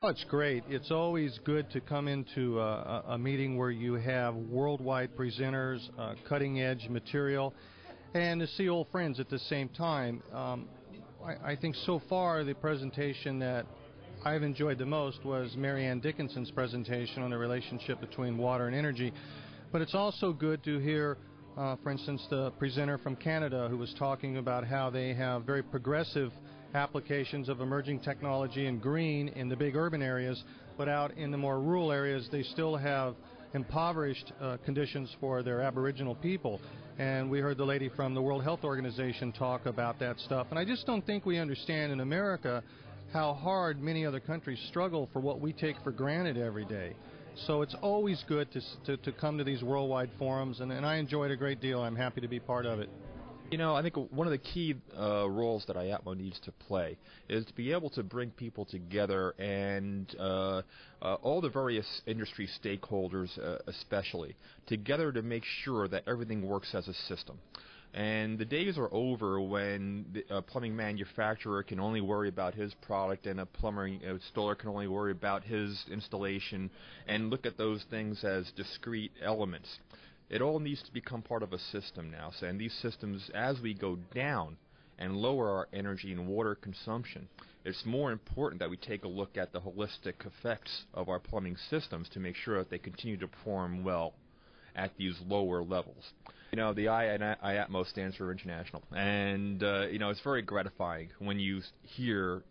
Oh, it's great. It's always good to come into a meeting where you have worldwide presenters, cutting-edge material, and to see old friends at the same time. I think so far the presentation that I've enjoyed the most was Mary Ann Dickinson's presentation on the relationship between water and energy. But it's also good to hear, for instance, the presenter from Canada who was talking about how they have very progressive applications of emerging technology in green in the big urban areas, but out in the more rural areas they still have impoverished conditions for their Aboriginal people. And we heard the lady from the World Health Organization talk about that stuff. And I just don't think we understand in America how hard many other countries struggle for what we take for granted every day. So it's always good to come to these worldwide forums, and I enjoy it a great deal. I'm happy to be part of it. You know, I think one of the key roles that IAPMO needs to play is to be able to bring people together and all the various industry stakeholders especially together to make sure that everything works as a system. And the days are over when a plumbing manufacturer can only worry about his product and a plumbing installer can only worry about his installation and look at those things as discrete elements. It all needs to become part of a system now. So, and these systems, as we go down and lower our energy and water consumption, it's more important that we take a look at the holistic effects of our plumbing systems to make sure that they continue to perform well at these lower levels. You know, the I in IAPMO stands for international, and you know, it's very gratifying when you hear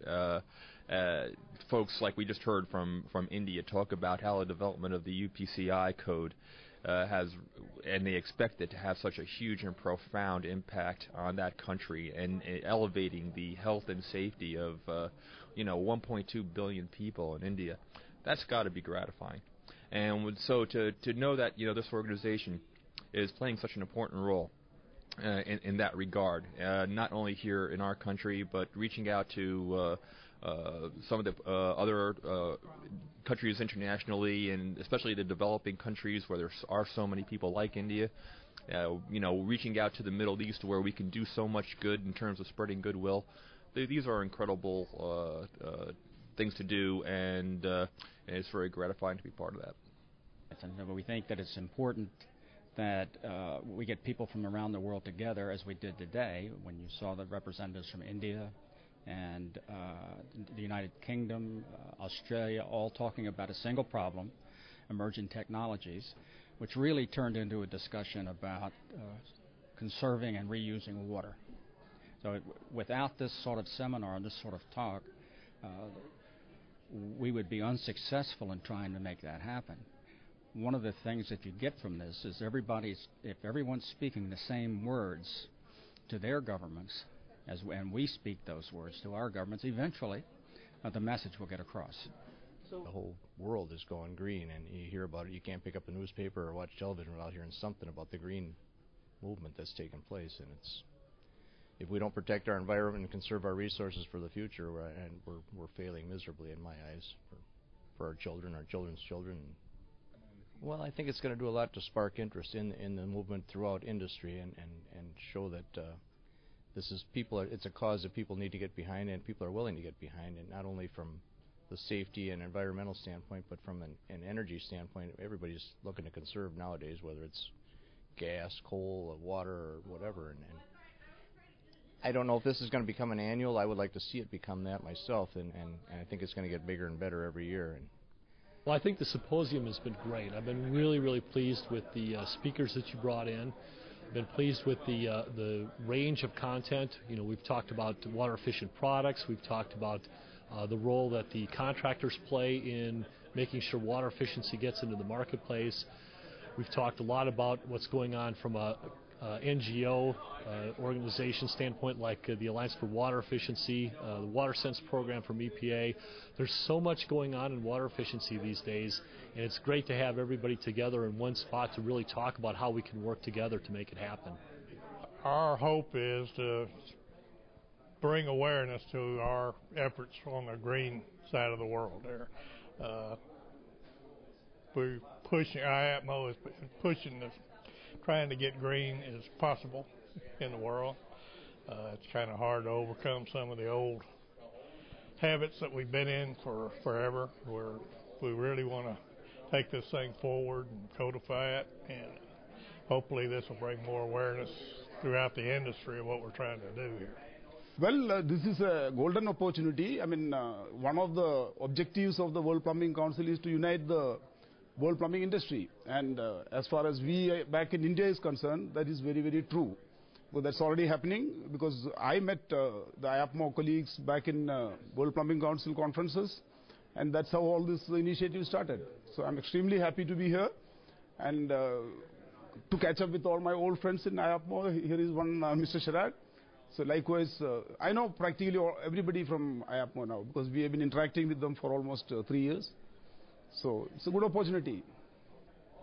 folks like we just heard from India talk about how the development of the UPCI code has, and they expect it to have such a huge and profound impact on that country and elevating the health and safety of 1.2 billion people in India. That's got to be gratifying. And so to know that this organization is playing such an important role in that regard, not only here in our country, but reaching out to some of the other countries internationally, and especially the developing countries where there are so many people like India. Reaching out to the Middle East where we can do so much good in terms of spreading goodwill. These are incredible things to do, and it's very gratifying to be part of that. And we think that it's important that we get people from around the world together, as we did today, when you saw the representatives from India and the United Kingdom, Australia, all talking about a single problem, emerging technologies, which really turned into a discussion about conserving and reusing water. So without this sort of seminar and this sort of talk, we would be unsuccessful in trying to make that happen. One of the things that you get from this is if everyone's speaking the same words to their governments, and we speak those words to our governments, eventually the message will get across. So the whole world is going green, and you hear about it. You can't pick up a newspaper or watch television without hearing something about the green movement that's taking place. And if we don't protect our environment and conserve our resources for the future, we're failing miserably in my eyes for our children, our children's children. Well, I think it's going to do a lot to spark interest in the movement throughout industry and show that it's a cause that people need to get behind and people are willing to get behind, and not only from the safety and environmental standpoint, but from an energy standpoint. Everybody's looking to conserve nowadays, whether it's gas, coal, water, or whatever. And I don't know if this is going to become an annual. I would like to see it become that myself, and I think it's going to get bigger and better every year. Well, I think the symposium has been great. I've been really, really pleased with the speakers that you brought in. I've been pleased with the range of content. We've talked about water-efficient products. We've talked about the role that the contractors play in making sure water efficiency gets into the marketplace. We've talked a lot about what's going on from a NGO organization standpoint, like the Alliance for Water Efficiency, the Water Sense program from EPA. There's so much going on in water efficiency these days, and it's great to have everybody together in one spot to really talk about how we can work together to make it happen. Our hope is to bring awareness to our efforts on the green side of the world there. We're pushing, IAPMO is pushing this, trying to get green as possible in the world. It's kind of hard to overcome some of the old habits that we've been in for forever, where we really want to take this thing forward and codify it, and hopefully this will bring more awareness throughout the industry of what we're trying to do here. Well, this is a golden opportunity. I mean, one of the objectives of the World Plumbing Council is to unite the world plumbing industry. And as far as we back in India is concerned, that is very, very true. But that's already happening, because I met the IAPMO colleagues back in World Plumbing Council conferences, and that's how all this initiative started. So I'm extremely happy to be here and to catch up with all my old friends in IAPMO. Here is one, Mr. Sharad. So likewise, I know practically everybody from IAPMO now, because we have been interacting with them for almost 3 years. So it's a good opportunity.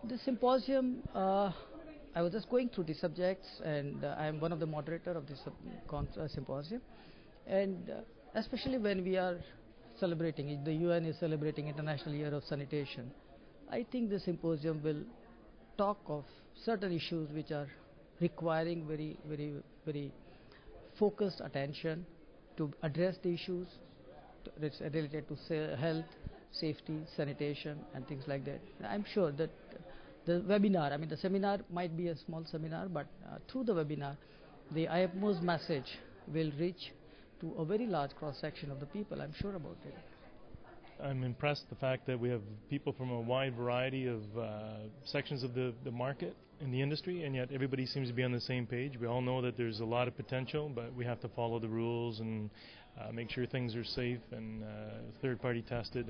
The symposium, I was just going through the subjects, and I'm one of the moderator of this symposium. And especially when we are celebrating it, the UN is celebrating International Year of Sanitation. I think the symposium will talk of certain issues which are requiring very, very, very focused attention to address the issues related to health, safety, sanitation, and things like that. I'm sure that the webinar, I mean the seminar might be a small seminar, but through the webinar, the IAPMO's message will reach to a very large cross-section of the people. I'm sure about it. I'm impressed the fact that we have people from a wide variety of sections of the market in the industry, and yet everybody seems to be on the same page. We all know that there's a lot of potential, but we have to follow the rules and make sure things are safe and third-party tested.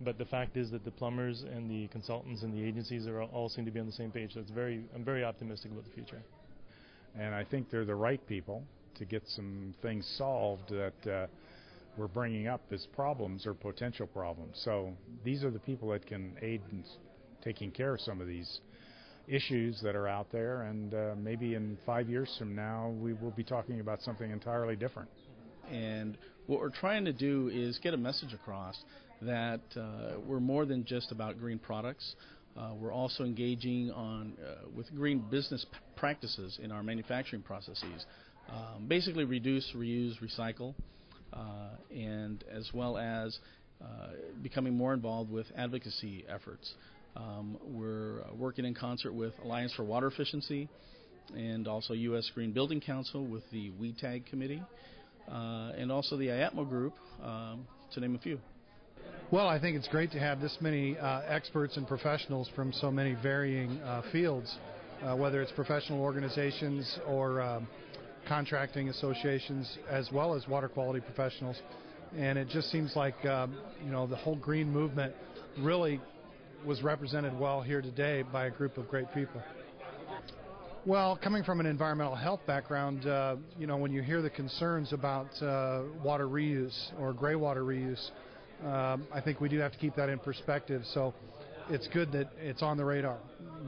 But the fact is that the plumbers and the consultants and the agencies all seem to be on the same page. So I'm very optimistic about the future. And I think they're the right people to get some things solved that we're bringing up as problems or potential problems. So these are the people that can aid in taking care of some of these issues that are out there, and maybe in 5 years from now we will be talking about something entirely different. And what we're trying to do is get a message across that we're more than just about green products. We're also engaging with green business practices in our manufacturing processes. Basically reduce, reuse, recycle, and as well as becoming more involved with advocacy efforts. We're working in concert with Alliance for Water Efficiency and also U.S. Green Building Council with the WETAG committee, and also the IAPMO group, to name a few. Well, I think it's great to have this many experts and professionals from so many varying fields, whether it's professional organizations or contracting associations, as well as water quality professionals. And it just seems like the whole green movement really was represented well here today by a group of great people. Well, coming from an environmental health background, when you hear the concerns about water reuse or gray water reuse, I think we do have to keep that in perspective. So it's good that it's on the radar,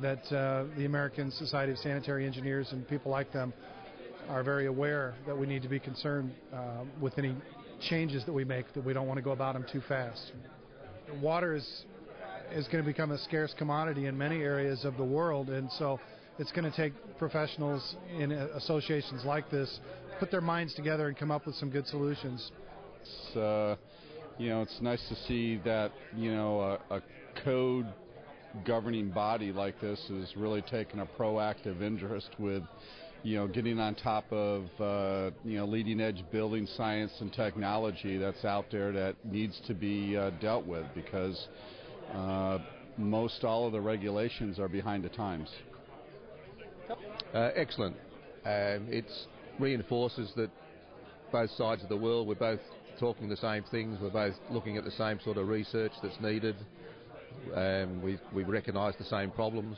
that the American Society of Sanitary Engineers and people like them are very aware that we need to be concerned with any changes that we make, that we don't want to go about them too fast. Water is going to become a scarce commodity in many areas of the world, and so it's going to take professionals in associations like this put their minds together and come up with some good solutions. It's nice to see that a code governing body like this is really taking a proactive interest with getting on top of leading edge building science and technology that's out there that needs to be dealt with, because most all of the regulations are behind the times. Excellent. It reinforces that both sides of the world, we're both talking the same things, we're both looking at the same sort of research that's needed, we recognise the same problems.